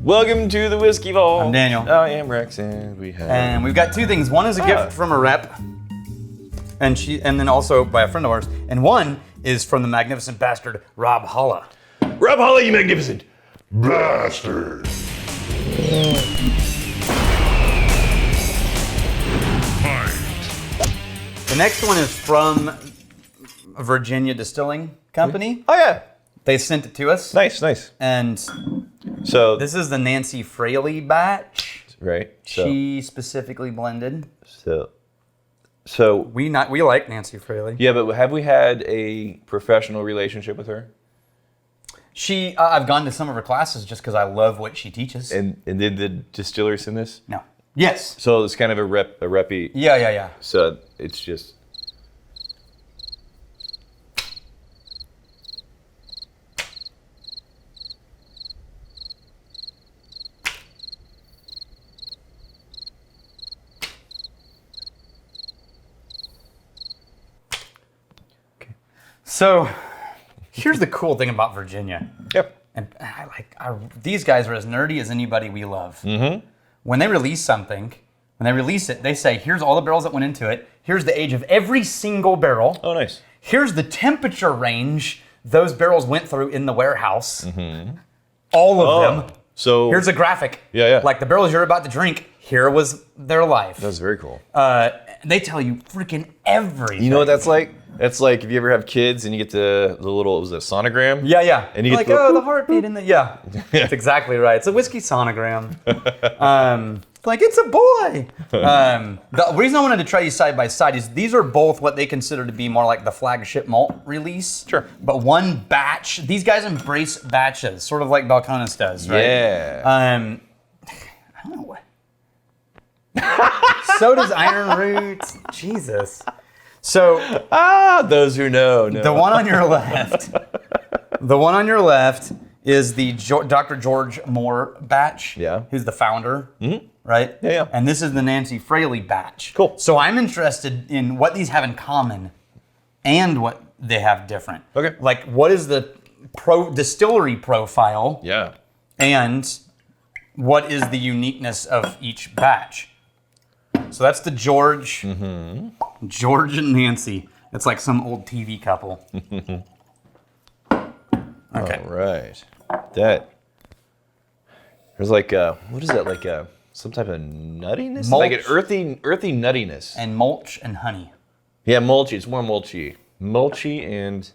Welcome to the Whiskey Vault. I'm Daniel. I am Rex, and we've got two things. One is a gift from a rep, and then also by a friend of ours, and one is from the magnificent bastard Rob Halla. Rob Halla, you magnificent bastard. The next one is from Virginia Distilling Company. Oh yeah, They sent it to us. nice. And So this is the Nancy Fraley batch. right. She specifically blended. So We like Nancy Fraley. yeah, but have we had a professional relationship with her? I've gone to some of her classes just because I love what she teaches. And did the distillery send this? No. Yes. So it's kind of a reppy. Yeah. So it's just. So, here's the cool thing about Virginia. Yep. And these guys are as nerdy as anybody we love. Mm-hmm. When they release something, when they release it, they say, here's all the barrels that went into it. Here's the age of every single barrel. Oh, nice. Here's the temperature range those barrels went through in the warehouse. Mm-hmm. All of them. So Here's a graphic. Yeah. Like the barrels you're about to drink, here was their life. That's very cool. They tell you freaking everything. You know what that's like? That's like if you ever have kids and you get the little, was it a sonogram? Yeah. And you like, get the heartbeat in the, yeah. That's exactly right. It's a whiskey sonogram. Like, it's a boy. The reason I wanted to try these side by side is these are both what they consider to be more like the flagship malt release. Sure. But one batch, these guys embrace batches, sort of like Balcones does, right? Yeah. I don't know what. So does Iron Roots. Jesus. So Those who know. the one on your left is the Dr. George Moore batch. Yeah. Who's the founder, right? Yeah. And this is the Nancy Fraley batch. Cool. So I'm interested in what these have in common and what they have different. Okay. Like, what is the distillery profile? Yeah. And what is the uniqueness of each batch? So that's the George. Mm-hmm. George and Nancy. It's like some old TV couple. Okay. All right. There's like what is that, like some type of nuttiness? Mulch. Like an earthy nuttiness. And mulch and honey. Yeah, mulchy. It's more mulchy. Mulchy and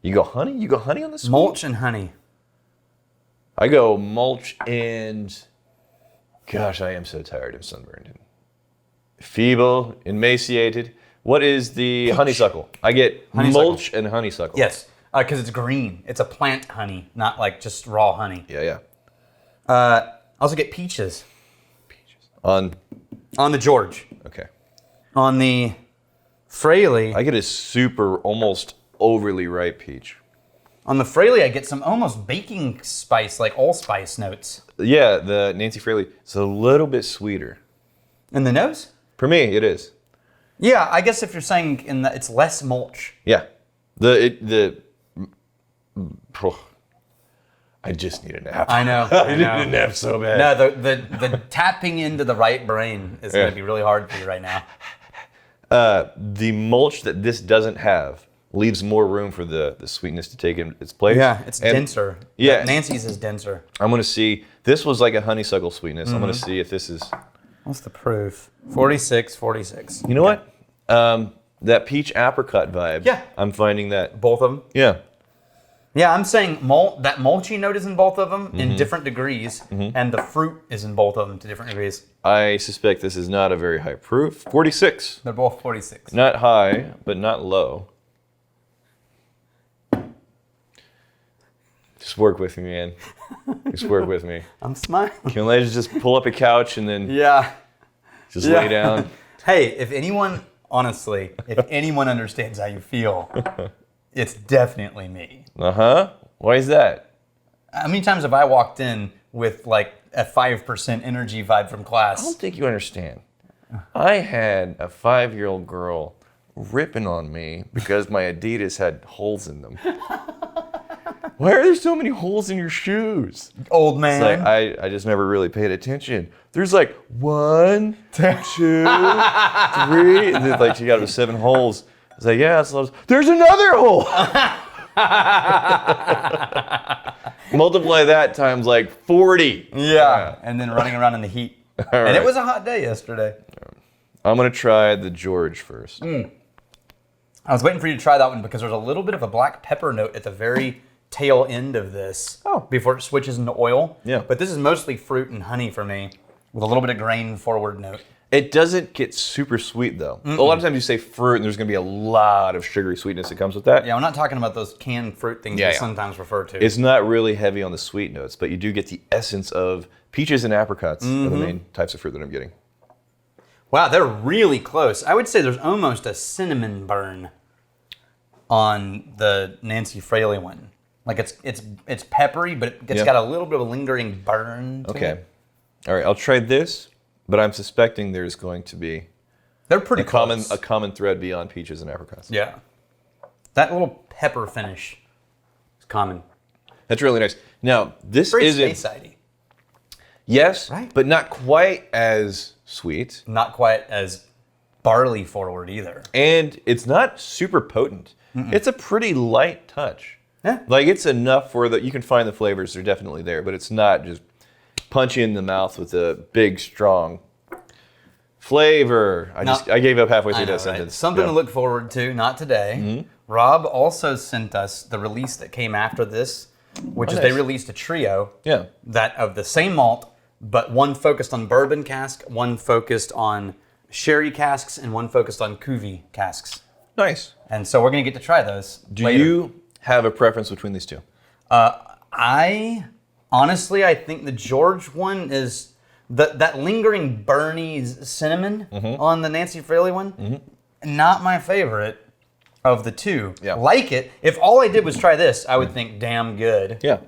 you go honey? You go honey on this? Mulch and honey. I go mulch and gosh, I am so tired of sunburned and feeble, emaciated. What is the honeysuckle? I get mulch and honeysuckle. Yes, because it's green. It's a plant honey, not like just raw honey. Yeah. I also get peaches. On the George. okay. On the Fraley. I get a super, almost overly ripe peach. On the Fraley, I get some almost baking spice, like allspice notes. Yeah, the Nancy Fraley. It's a little bit sweeter. In the nose? For me, it is. Yeah, I guess if you're saying it's less mulch. Yeah. I just need a nap. I know. I need a nap so bad. No, the tapping into the right brain is going to be really hard for you right now. The mulch that this doesn't have leaves more room for the sweetness to take its place. Yeah, it's denser. Yeah. Nancy's is denser. I'm going to see. This was like a honeysuckle sweetness. I'm going to see if this is. What's the proof? 46. You know what? That peach apricot vibe. Yeah. I'm finding that. Both of them? Yeah. Yeah, I'm saying that mulchy note is in both of them in different degrees, and the fruit is in both of them to different degrees. I suspect this is not a very high proof. 46. They're both 46. Not high, but not low. Just work with me, man. Just work with me. I'm smiling. Can I just pull up a couch and then Yeah. just lay down? Hey, if anyone understands how you feel, it's definitely me. Uh-huh. Why is that? How many times have I walked in with like a 5% energy vibe from I class? don't think you understand. I had a 5-year-old girl ripping on me because my Adidas had holes in them. Why are there so many holes in your shoes? Old man. It's like, I just never really paid attention. There's like 1, 2, 3. And then, like, she got to 7 holes. I was like, yeah, so there's another hole. Multiply that times like 40. Yeah. And then running around in the heat. And it was a hot day yesterday. I'm going to try the George first. I was waiting for you to try that one because there's a little bit of a black pepper note at the very tail end of this. Before it switches into oil. Yeah. But this is mostly fruit and honey for me with a little bit of grain forward note. It doesn't get super sweet, though. A lot of times you say fruit, and there's going to be a lot of sugary sweetness that comes with that. Yeah, I'm not talking about those canned fruit things we sometimes refer to. It's not really heavy on the sweet notes, but you do get the essence of peaches and apricots are the main types of fruit that I'm getting. Wow, they're really close. I would say there's almost a cinnamon burn on the Nancy Fraley one. Like it's peppery, but it's got a little bit of a lingering burn to it. All right, I'll try this, but I'm suspecting there's going to be They're pretty close. a common thread beyond peaches and apricots. Yeah. That little pepper finish is common. That's really nice. Now, this Very isn't... Speyside-y. Yes, Right. but not quite as sweet. Not quite as barley forward either. And it's not super potent. It's a pretty light touch. Yeah. Like, it's enough for that you can find the flavors. They're definitely there, but it's not just punch you in the mouth with a big, strong flavor. I gave up halfway through that sentence. Something to look forward to, not today. Rob also sent us the release that came after this, which is they released a trio that of the same malt, but one focused on bourbon cask, one focused on sherry casks, and one focused on cuvee casks. Nice. And so we're going to get to try those later. Do you have a preference between these two? I think the George one is that lingering burny cinnamon on the Nancy Fraley one. Not my favorite of the two. Yeah. Like it. If all I did was try this, I would think damn good. Yeah.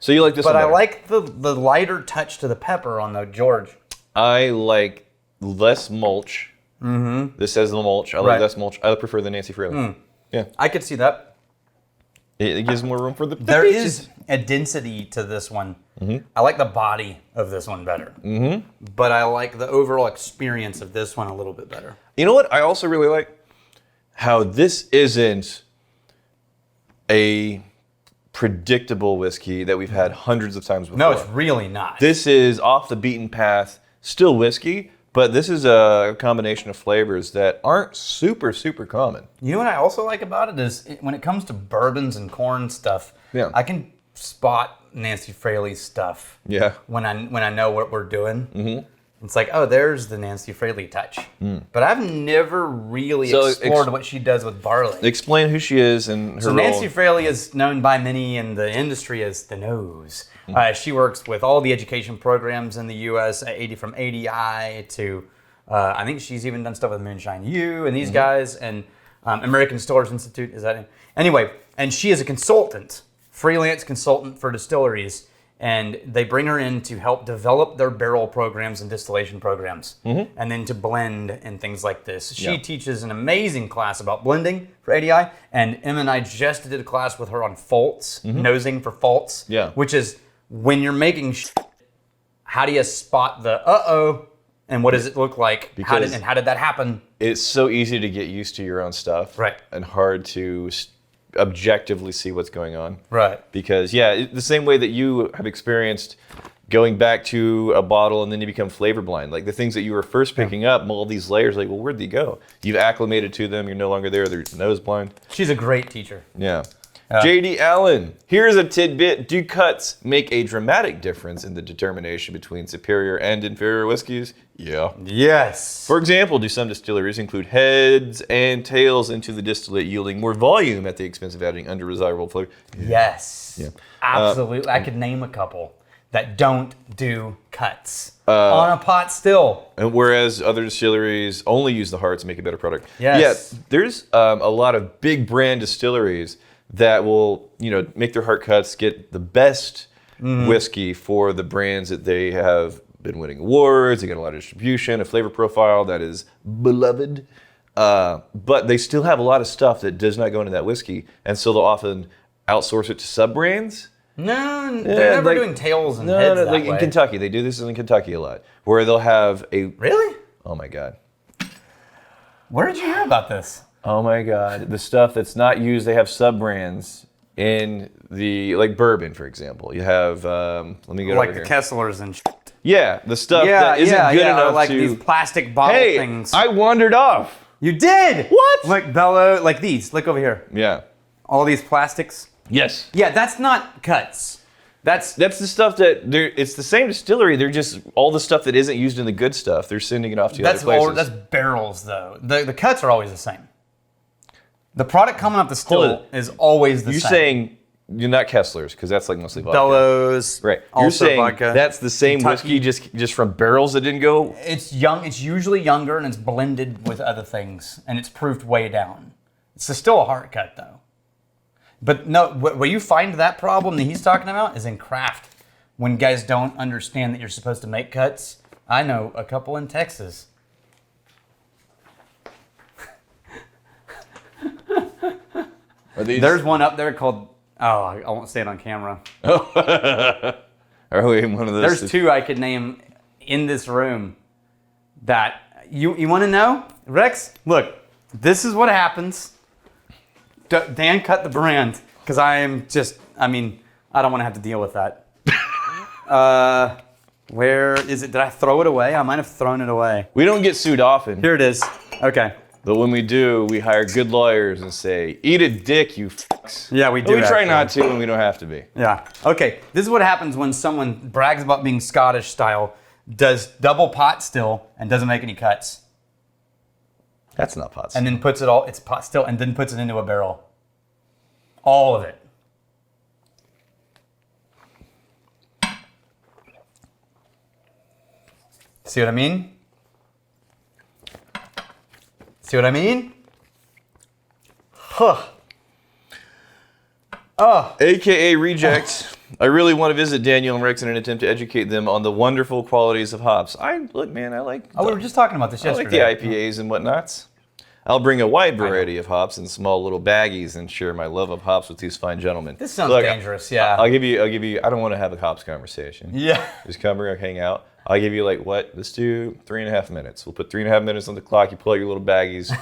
So you like this one But I better. like the lighter touch to the pepper on the George. I like less mulch. This says the mulch. I like less mulch. I prefer the Nancy Fraley. Yeah. I could see that. It gives more room for the There peaches. is a density to this one. I like the body of this one better. But I like the overall experience of this one a little bit better. You know what I also really like? How this isn't a predictable whiskey that we've had hundreds of times before. No, it's really not. This is off the beaten path, still whiskey, but this is a combination of flavors that aren't super, super common. You know what I also like about it is when it comes to bourbons and corn stuff, Yeah. I can spot Nancy Fraley's stuff Yeah. when I know what we're doing. It's like, oh, there's the Nancy Fraley touch. But I've never really explored what she does with barley. Explain who she is and her So role. Nancy Fraley is known by many in the industry as the nose. She works with all the education programs in the U.S., from ADI to, I think she's even done stuff with Moonshine U and these guys, and American Distillers Institute, is that it? Anyway, and she is a consultant, freelance consultant for distilleries, and they bring her in to help develop their barrel programs and distillation programs, and then to blend and things like this. She teaches an amazing class about blending for ADI, and Emma and I just did a class with her on faults, nosing for faults, which is when you're making how do you spot the uh-oh, and what does it look like? How did that happen? It's so easy to get used to your own stuff. Right. And hard to objectively see what's going on. Right. Because, the same way that you have experienced going back to a bottle and then you become flavor blind. Like the things that you were first picking up, all these layers, like, well, where'd they go? You've acclimated to them. You're no longer there. They're nose blind. She's a great teacher. Yeah. J.D. Allen, here's a tidbit. Do cuts make a dramatic difference in the determination between superior and inferior whiskeys? Yeah. Yes. For example, do some distilleries include heads and tails into the distillate, yielding more volume at the expense of adding undesirable flavor? Yes. Yeah. Absolutely. I could name a couple that don't do cuts on a pot still. And whereas other distilleries only use the hearts to make a better product. Yes. Yeah, there's a lot of big brand distilleries that will, make their heart cuts, get the best whiskey for the brands that they have been winning awards. They get a lot of distribution, a flavor profile that is beloved. But they still have a lot of stuff that does not go into that whiskey. And so they'll often outsource it to sub brands. No, they're never doing tails and heads that like way. in Kentucky, they do this in Kentucky a lot, where they'll have a. Really? Oh my God. Where did you hear about this? Oh my God, the stuff that's not used, they have sub brands in the like bourbon, for example. You have let me go Like over the here. Kesslers and Yeah, the stuff that isn't good enough like to. these plastic bottle Hey, things. I wandered off. You did? What? Like bellow, like these. Look over here. Yeah. All these plastics. Yes. Yeah, that's not cuts. That's That's the stuff that it's the same distillery. They're just all the stuff that isn't used in the good stuff. They're sending it off to other places. that's barrels though. The cuts are always the same. The product coming off the Hold still is always the You're same. saying you're not Kesslers because that's like mostly vodka. Bellows. Right. You're Also saying vodka. that's the same Kentucky. whiskey just from barrels that didn't go. It's young. It's usually younger and it's blended with other things and it's proofed way down. It's still a hard cut though. But no, where you find that problem that he's talking about is in craft. When guys don't understand that you're supposed to make cuts. I know a couple in Texas. Are these? There's one up there called, I won't say it on camera. Are we in one of those? There's two I could name in this room that, you want to know? Rex, look, this is what happens. Dan cut the brand because I don't want to have to deal with that. Where is it? Did I throw it away? I might have thrown it away. We don't get sued often, Here it is. Okay. but when we do, we hire good lawyers and say, "Eat a dick, you fucks." Yeah, we do. But we try actually. not to, and we don't have to be. Yeah. Okay. This is what happens when someone brags about being Scottish style, does double pot still, and doesn't make any cuts, That's not pot. and then puts it all. It's pot still, and then puts it into a barrel. All of it. See what I mean? See what I mean? Huh. Oh. AKA reject. I really want to visit Daniel and Rex in an attempt to educate them on the wonderful qualities of hops. Look, man, I like. Oh, we were just talking about this I like yesterday. the IPAs and whatnots. I'll bring a wide variety of hops in small little baggies and share my love of hops with these fine gentlemen. This sounds Look, dangerous, yeah. I'll give you. I don't want to have a hops conversation. Yeah. Just come here, hang out. I'll give you let's do 3.5 minutes. We'll put 3.5 minutes on the clock. You pull out your little baggies.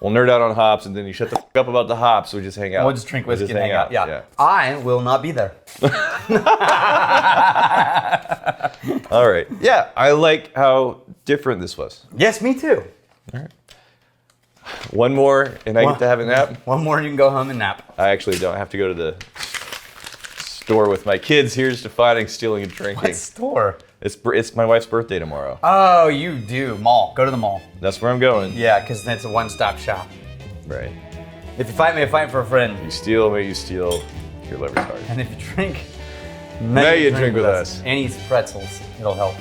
We'll nerd out on hops, and then you shut the fuck up about the hops. We just hang out. We'll just drink whiskey just and hang out. Yeah. I will not be there. All right. Yeah, I like how different this was. Yes, me too. One more, and I get to have a nap. One more and you can go home and nap. I actually don't have to go to the store with my kids. Here's to fighting, stealing, and drinking. What store? It's my wife's birthday tomorrow. Oh, you do. Mall. Go to the mall. That's where I'm going. Yeah, because then it's a one-stop shop. Right. If you fight me, I fight for a friend. You steal, may you steal your liver's heart. And if you drink, May you drink with us. And eat pretzels. It'll help.